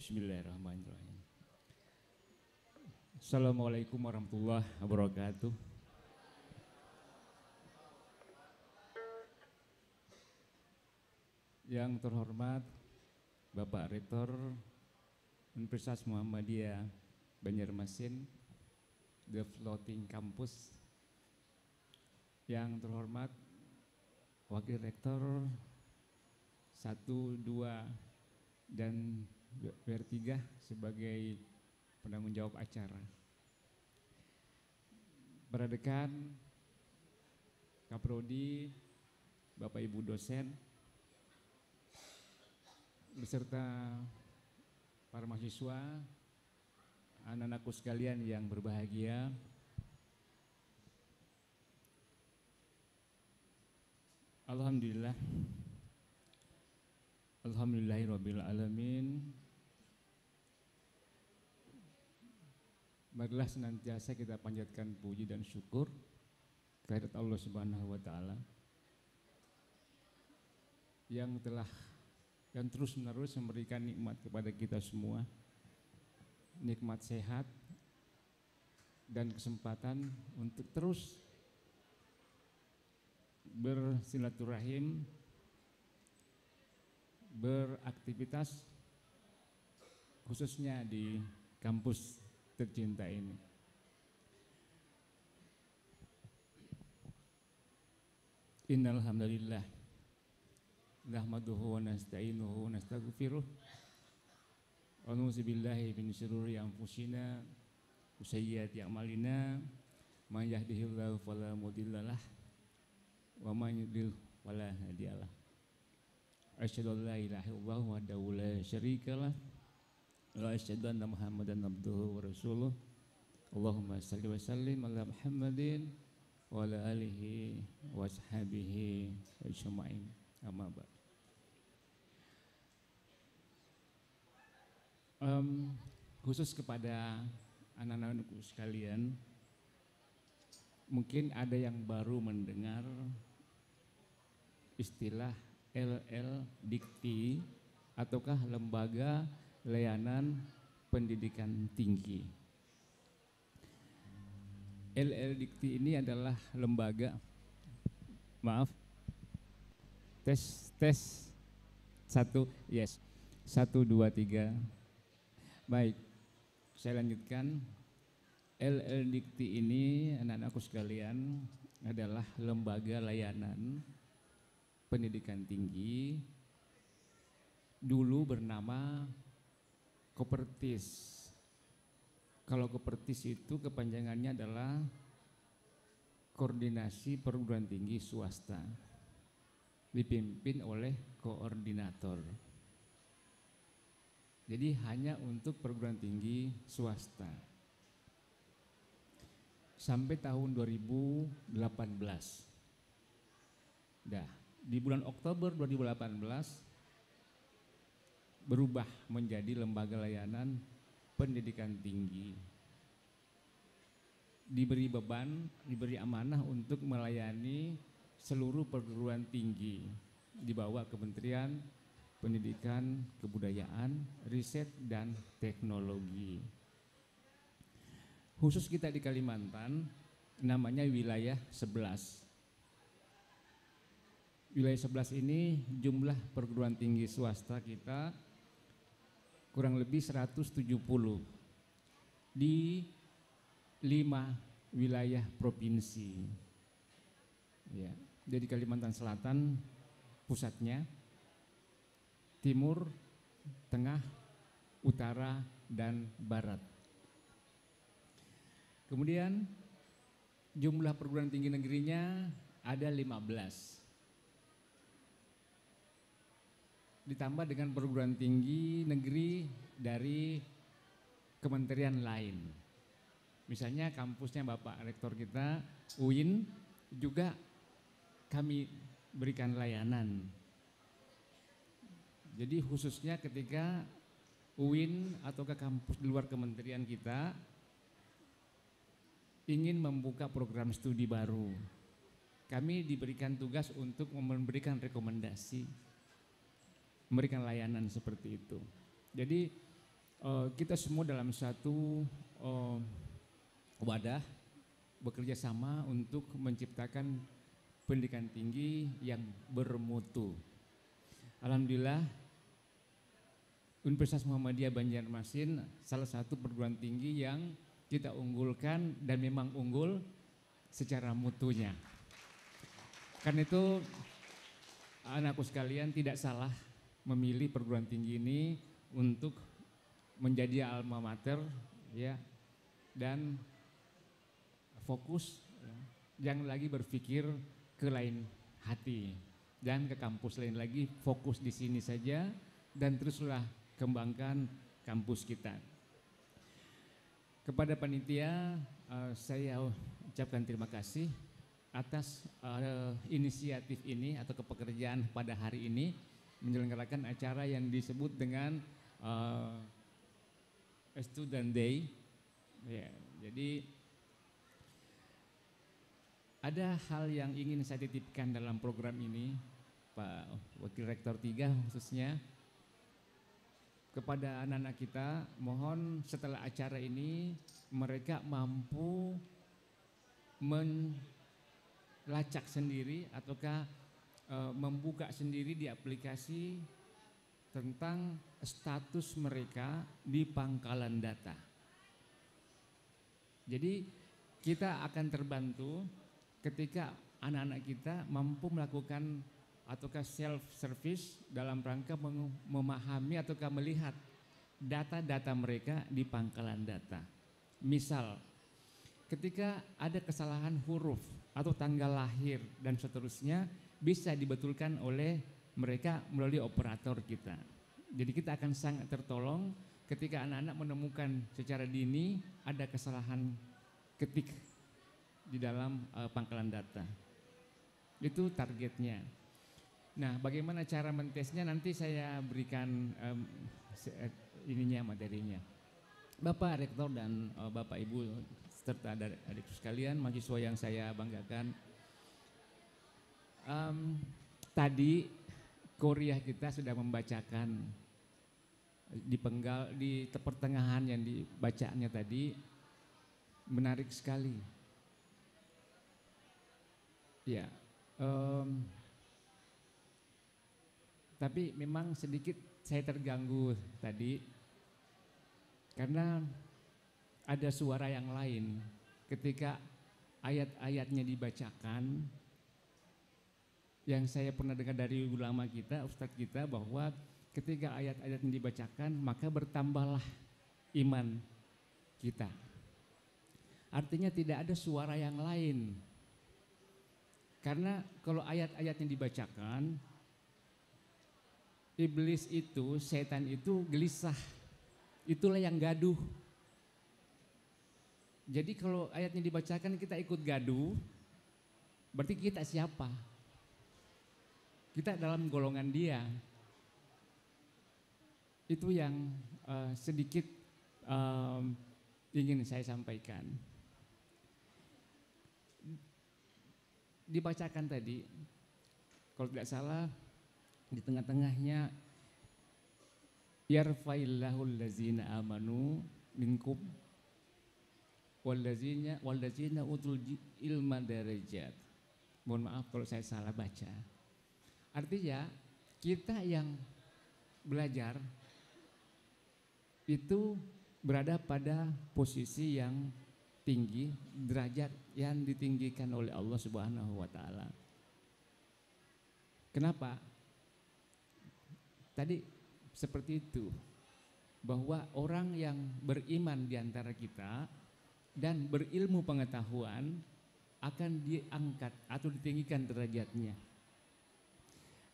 Bismillahirrahmanirrahim. Assalamualaikum warahmatullahi wabarakatuh. Yang terhormat Bapak Rektor Universitas Muhammadiyah Banjarmasin, The Floating Campus. Yang terhormat Wakil Rektor 1, 2, dan PR3 sebagai penanggung jawab acara. Para dekan, Kaprodi, Bapak Ibu dosen, beserta para mahasiswa, anak-anakku sekalian yang berbahagia. Alhamdulillah. Alhamdulillahirabbil alamin. Marilah senantiasa kita panjatkan puji dan syukur kehadirat Allah Subhanahu wa taala yang telah dan terus-menerus memberikan nikmat kepada kita semua. Nikmat sehat dan kesempatan untuk terus bersilaturahim, beraktivitas, khususnya di kampus tercinta ini. Innal hamdalillah nahmaduhu wa nasta'inuhu wa nastaghfiruh wa na'udzu billahi min syururi anfusina wa sayyiati a'malina may yahdihillahu fala mudhillalah wa may yudlil fala hadiyalah. Asyhadu an la ilaha illallah wahdahu la syarikalah wa asyhadu anna Muhammadan abduhu wa rasuluh. Allahumma shalli wa sallim ala Muhammadin wa ala alihi wa ashabihi ajma'in. Amma ba'd. Khusus kepada anak-anakku sekalian, mungkin ada yang baru mendengar istilah LL Dikti ataukah Lembaga Layanan Pendidikan Tinggi. LL Dikti ini adalah lembaga, maaf, tes 1, yes, 1, 2, 3. Baik, saya lanjutkan. LL Dikti ini, anak-anakku sekalian, adalah lembaga layanan pendidikan tinggi, dulu bernama Kopertis. Kalau Kopertis itu kepanjangannya adalah Koordinasi Perguruan Tinggi Swasta, dipimpin oleh koordinator. Jadi hanya untuk perguruan tinggi swasta. Sampai tahun 2018. Dah, di bulan Oktober 2018 berubah menjadi lembaga layanan pendidikan tinggi. Diberi beban, diberi amanah untuk melayani seluruh perguruan tinggi di bawah Kementerian Pendidikan, Kebudayaan, Riset, dan Teknologi. Khusus kita di Kalimantan, namanya wilayah 11. Wilayah 11 ini jumlah perguruan tinggi swasta kita kurang lebih 170 di 5 wilayah provinsi. Ya, jadi Kalimantan Selatan pusatnya, Timur, Tengah, Utara, dan Barat. Kemudian jumlah perguruan tinggi negerinya ada 15. Ditambah dengan perguruan tinggi negeri dari kementerian lain. Misalnya kampusnya Bapak Rektor kita, UIN, juga kami berikan layanan. Jadi khususnya ketika UIN atau ke kampus di luar kementerian kita ingin membuka program studi baru, kami diberikan tugas untuk memberikan rekomendasi, memberikan layanan seperti itu. Jadi kita semua dalam satu eh, wadah bekerja sama untuk menciptakan pendidikan tinggi yang bermutu. Alhamdulillah Universitas Muhammadiyah Banjarmasin salah satu perguruan tinggi yang kita unggulkan dan memang unggul secara mutunya. Karena itu anakku sekalian tidak salah memilih perguruan tinggi ini untuk menjadi alma mater ya, dan fokus ya, jangan lagi berpikir ke lain hati dan ke kampus lain lagi, fokus di sini saja dan teruslah kembangkan kampus kita. Kepada panitia saya ucapkan terima kasih atas inisiatif ini atau kepekerjaan pada hari ini menyelenggarakan acara yang disebut dengan Student Day. Ya, jadi ada hal yang ingin saya titipkan dalam program ini, Pak Wakil Rektor 3 khususnya, kepada anak-anak kita, mohon setelah acara ini mereka mampu melacak sendiri ataukah membuka sendiri di aplikasi tentang status mereka di pangkalan data. Jadi kita akan terbantu ketika anak-anak kita mampu melakukan ataukah self service dalam rangka memahami ataukah melihat data-data mereka di pangkalan data. Misal, ketika ada kesalahan huruf atau tanggal lahir dan seterusnya bisa dibetulkan oleh mereka melalui operator kita. Jadi kita akan sangat tertolong ketika anak-anak menemukan secara dini ada kesalahan ketik di dalam pangkalan data. Itu targetnya. Nah, bagaimana cara mentesnya nanti saya berikan materinya. Bapak Rektor dan Bapak Ibu serta adik sekalian, mahasiswa yang saya banggakan. Tadi Korea kita sudah membacakan di pertengahan yang dibacaannya tadi menarik sekali. Ya, tapi memang sedikit saya terganggu tadi karena ada suara yang lain ketika ayat-ayatnya dibacakan. Yang saya pernah dengar dari ulama kita, ustadz kita, bahwa ketika ayat-ayat yang dibacakan maka bertambahlah iman kita. Artinya tidak ada suara yang lain. Karena kalau ayat-ayat yang dibacakan, iblis itu, setan itu gelisah. Itulah yang gaduh. Jadi kalau ayatnya dibacakan kita ikut gaduh, berarti kita siapa? Kita dalam golongan dia. Itu yang sedikit ingin saya sampaikan. Dibacakan tadi, kalau tidak salah di tengah-tengahnya, yarfa'illahul ladzina amanu minkum walladzina utul ilma darajat. Mohon maaf kalau saya salah baca. Artinya kita yang belajar itu berada pada posisi yang tinggi, derajat yang ditinggikan oleh Allah Subhanahu wa taala. Kenapa? Tadi seperti itu, bahwa orang yang beriman di antara kita dan berilmu pengetahuan akan diangkat atau ditinggikan derajatnya.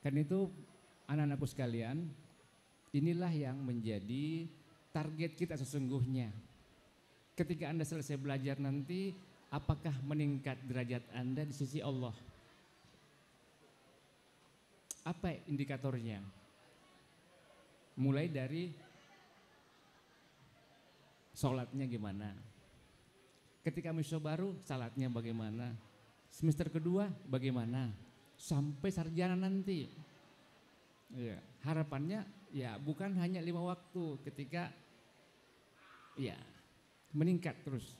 Karena itu anak-anakku sekalian, inilah yang menjadi target kita sesungguhnya. Ketika Anda selesai belajar nanti, apakah meningkat derajat Anda di sisi Allah? Apa indikatornya? Mulai dari sholatnya gimana? Ketika mahasiswa baru, salatnya bagaimana? Semester kedua bagaimana? Sampai sarjana nanti. Ya, harapannya ya bukan hanya 5 waktu ketika Ya, meningkat terus.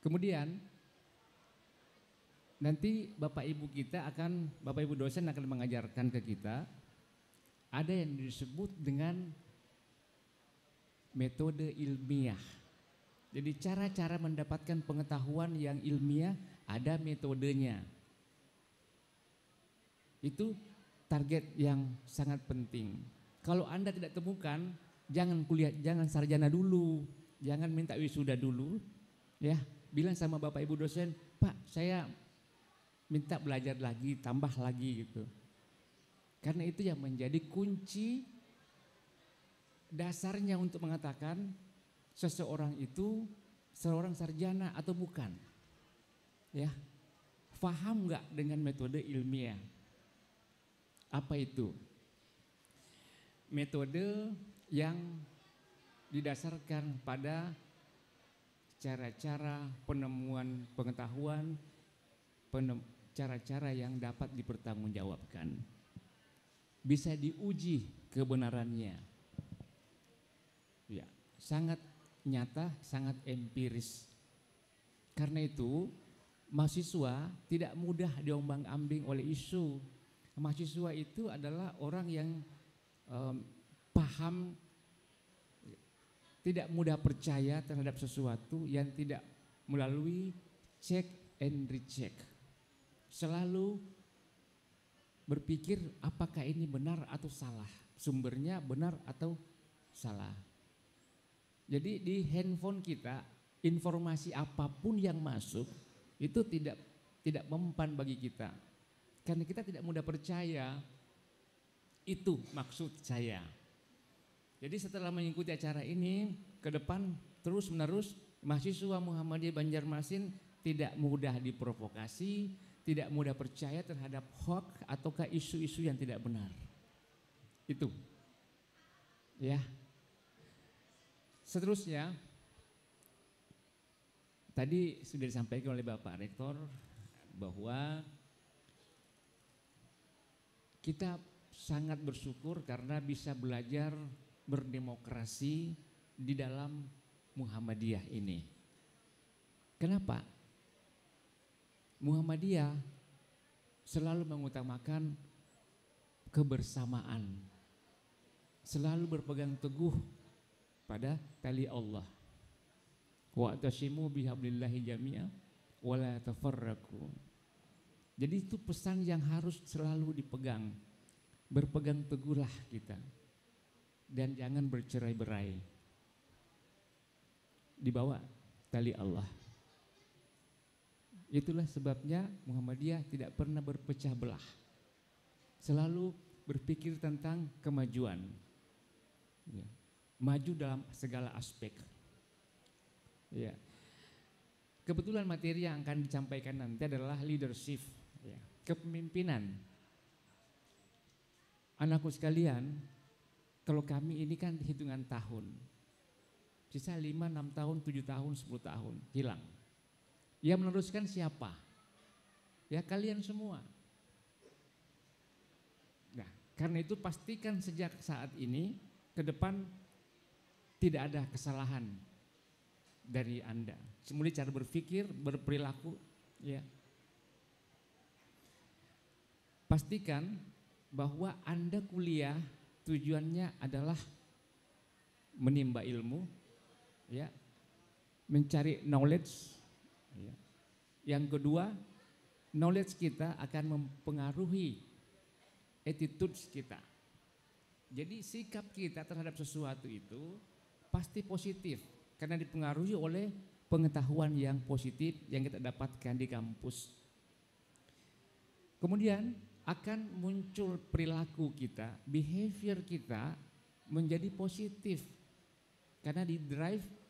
Kemudian nanti Bapak Ibu dosen akan mengajarkan ke kita ada yang disebut dengan metode ilmiah. Jadi cara-cara mendapatkan pengetahuan yang ilmiah ada metodenya. Itu target yang sangat penting. Kalau Anda tidak temukan, jangan kuliah, jangan sarjana dulu, jangan minta wisuda dulu, ya. Bilang sama Bapak Ibu dosen, Pak, saya minta belajar lagi, tambah lagi gitu. Karena itu yang menjadi kunci dasarnya untuk mengatakan seseorang itu seorang sarjana atau bukan. Ya. Faham enggak dengan metode ilmiah? Apa itu? Metode yang didasarkan pada cara-cara penemuan pengetahuan, cara-cara yang dapat dipertanggungjawabkan. Bisa diuji kebenarannya. Ya, sangat nyata, sangat empiris. Karena itu, mahasiswa tidak mudah diombang-ambing oleh isu. Mahasiswa itu adalah orang yang paham, tidak mudah percaya terhadap sesuatu yang tidak melalui check and recheck. Selalu berpikir apakah ini benar atau salah, sumbernya benar atau salah. Jadi di handphone kita informasi apapun yang masuk itu tidak mempan bagi kita. Karena kita tidak mudah percaya. Itu maksud saya. Jadi setelah mengikuti acara ini, ke depan terus-menerus mahasiswa Muhammadiyah Banjarmasin tidak mudah diprovokasi, tidak mudah percaya terhadap hoax ataukah isu-isu yang tidak benar. Itu. Ya. Seterusnya, tadi sudah disampaikan oleh Bapak Rektor bahwa kita sangat bersyukur karena bisa belajar berdemokrasi di dalam Muhammadiyah ini. Kenapa? Muhammadiyah selalu mengutamakan kebersamaan, selalu berpegang teguh pada tali Allah. Wa'tasimu bihablillahi jami'a wa la tafarraqu. Jadi itu pesan yang harus selalu dipegang. Berpegang teguhlah kita dan jangan bercerai-berai di bawah tali Allah. Itulah sebabnya Muhammadiyah tidak pernah berpecah belah. Selalu berpikir tentang kemajuan. Ya. Maju dalam segala aspek. Ya. Kebetulan materi yang akan disampaikan nanti adalah leadership, ya. Kepemimpinan. Anakku sekalian, kalau kami ini kan hitungan tahun. Sisa 5, 6 tahun, 7 tahun, 10 tahun, hilang. Yang meneruskan siapa? Ya kalian semua. Nah, karena itu pastikan sejak saat ini ke depan tidak ada kesalahan dari Anda. Mulai cara berpikir, berperilaku, ya. Pastikan bahwa Anda kuliah tujuannya adalah menimba ilmu, ya, mencari knowledge. Ya. Yang kedua, knowledge kita akan mempengaruhi attitude kita. Jadi sikap kita terhadap sesuatu itu pasti positif karena dipengaruhi oleh pengetahuan yang positif yang kita dapatkan di kampus. Kemudian akan muncul perilaku kita, behavior kita menjadi positif karena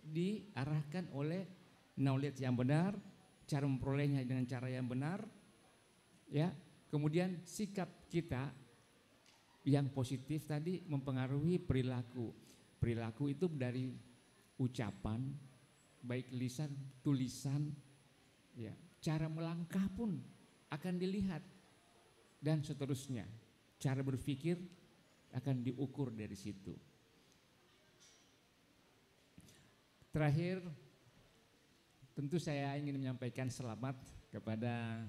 diarahkan oleh knowledge yang benar, cara memperolehnya dengan cara yang benar, ya. Kemudian sikap kita yang positif tadi mempengaruhi perilaku. Perilaku itu dari ucapan, baik lisan, tulisan, ya. Cara melangkah pun akan dilihat. Dan seterusnya, cara berpikir akan diukur dari situ. Terakhir, tentu saya ingin menyampaikan selamat kepada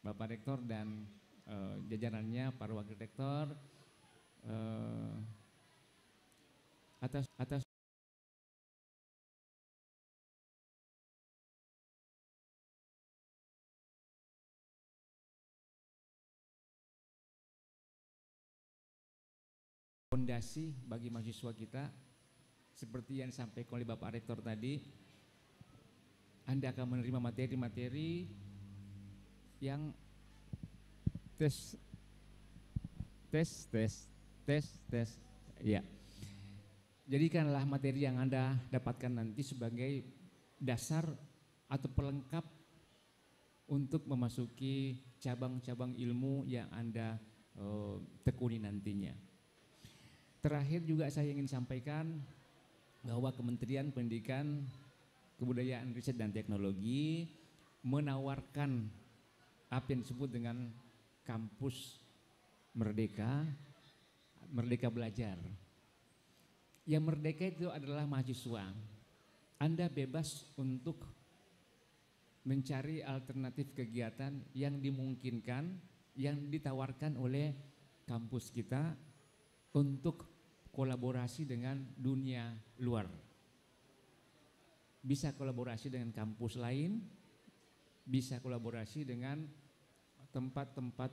Bapak Rektor dan jajarannya, para Wakil Rektor, atas fondasi bagi mahasiswa kita. Seperti yang disampaikan oleh Bapak Rektor tadi, Anda akan menerima materi-materi yang tes, ya. Jadikanlah materi yang Anda dapatkan nanti sebagai dasar atau pelengkap untuk memasuki cabang-cabang ilmu yang Anda tekuni nantinya. Terakhir juga saya ingin sampaikan bahwa Kementerian Pendidikan, Kebudayaan, Riset dan Teknologi menawarkan apa yang disebut dengan kampus merdeka, merdeka belajar. Yang merdeka itu adalah mahasiswa. Anda bebas untuk mencari alternatif kegiatan yang dimungkinkan, yang ditawarkan oleh kampus kita untuk kolaborasi dengan dunia luar. Bisa kolaborasi dengan kampus lain, bisa kolaborasi dengan tempat-tempat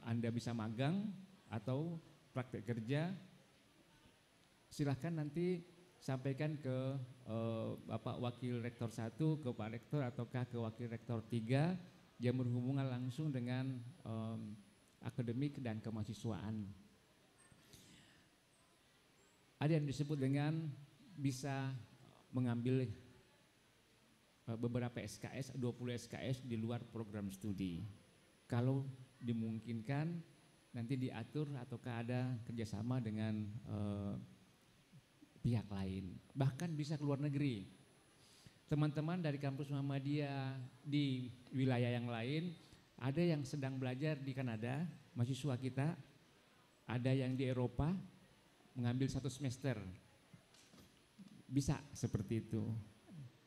Anda bisa magang atau praktek kerja. Silahkan nanti sampaikan ke Bapak Wakil Rektor 1, ke Pak Rektor ataukah ke Wakil Rektor 3 yang berhubungan langsung dengan akademik dan kemahasiswaan. Ada yang disebut dengan bisa mengambil beberapa SKS, 20 SKS di luar program studi. Kalau dimungkinkan nanti diatur ataukah ada kerjasama dengan pihak lain. Bahkan bisa ke luar negeri. Teman-teman dari kampus Muhammadiyah di wilayah yang lain, ada yang sedang belajar di Kanada, mahasiswa kita, ada yang di Eropa, mengambil 1 semester, bisa seperti itu.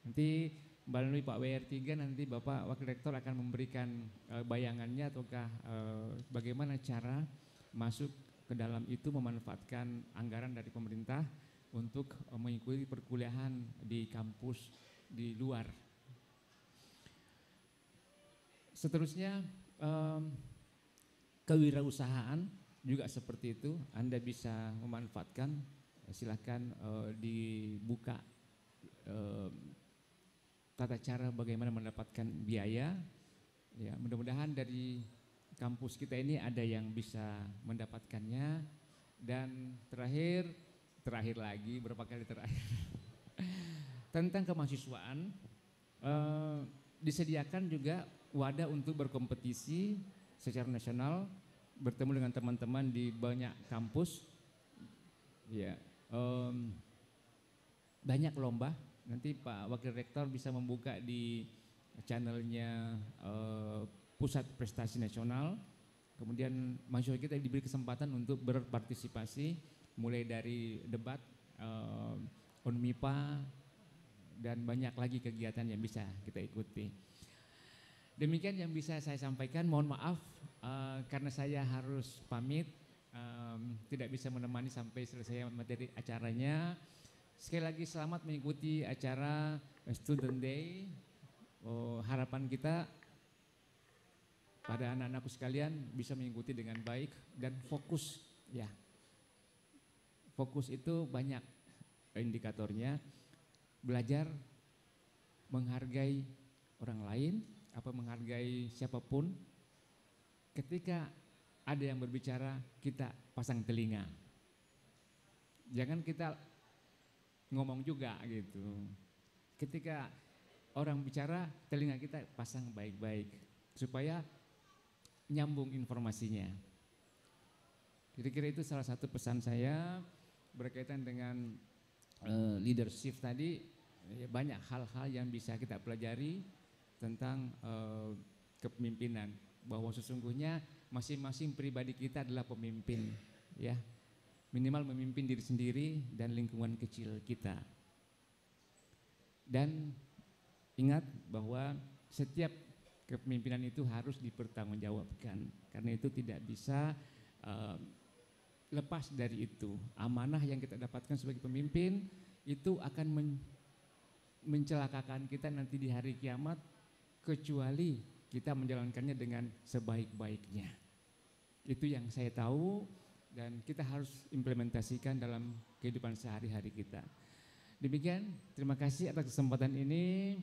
Nanti melalui Pak WR3 nanti Bapak Wakil Rektor akan memberikan bayangannya ataukah bagaimana cara masuk ke dalam itu memanfaatkan anggaran dari pemerintah untuk mengikuti perkuliahan di kampus di luar. Seterusnya kewirausahaan juga seperti itu, Anda bisa memanfaatkan, silakan dibuka tata cara bagaimana mendapatkan biaya. Ya, mudah-mudahan dari kampus kita ini ada yang bisa mendapatkannya. Dan terakhir lagi, berapa kali terakhir tentang kemahasiswaan, disediakan juga wadah untuk berkompetisi secara nasional, bertemu dengan teman-teman di banyak kampus, ya, banyak lomba. Nanti Pak Wakil Rektor bisa membuka di channelnya Pusat Prestasi Nasional. Kemudian mahasiswa kita diberi kesempatan untuk berpartisipasi mulai dari debat, UNMIPA, dan banyak lagi kegiatan yang bisa kita ikuti. Demikian yang bisa saya sampaikan. Mohon maaf karena saya harus pamit, tidak bisa menemani sampai selesai materi acaranya. Sekali lagi selamat mengikuti acara Student Day. Harapan kita pada anak-anakku sekalian bisa mengikuti dengan baik dan fokus, ya. Fokus itu banyak indikatornya. Belajar menghargai orang lain, menghargai siapapun. Ketika ada yang berbicara, kita pasang telinga. Jangan kita ngomong juga gitu. Ketika orang bicara, telinga kita pasang baik-baik supaya nyambung informasinya. Kira-kira itu salah satu pesan saya berkaitan dengan leadership tadi. Banyak hal-hal yang bisa kita pelajari tentang kepemimpinan, bahwa sesungguhnya masing-masing pribadi kita adalah pemimpin, ya. Minimal memimpin diri sendiri dan lingkungan kecil kita. Dan ingat bahwa setiap kepemimpinan itu harus dipertanggungjawabkan, karena itu tidak bisa lepas dari itu. Amanah yang kita dapatkan sebagai pemimpin itu akan mencelakakan kita nanti di hari kiamat, kecuali kita menjalankannya dengan sebaik-baiknya. Itu yang saya tahu dan kita harus implementasikan dalam kehidupan sehari-hari kita. Demikian, terima kasih atas kesempatan ini.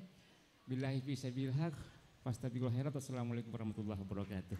Billahi fi sabil haq, fastabiqul khairat. Wassalamualaikum warahmatullahi wabarakatuh.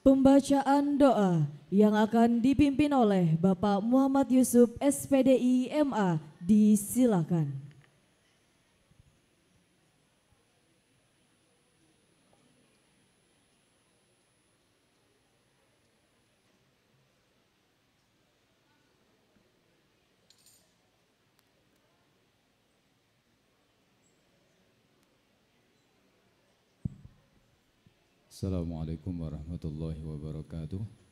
Pembacaan doa yang akan dipimpin oleh Bapak Muhammad Yusuf SPDI MA disilakan. Assalamualaikum warahmatullahi wabarakatuh.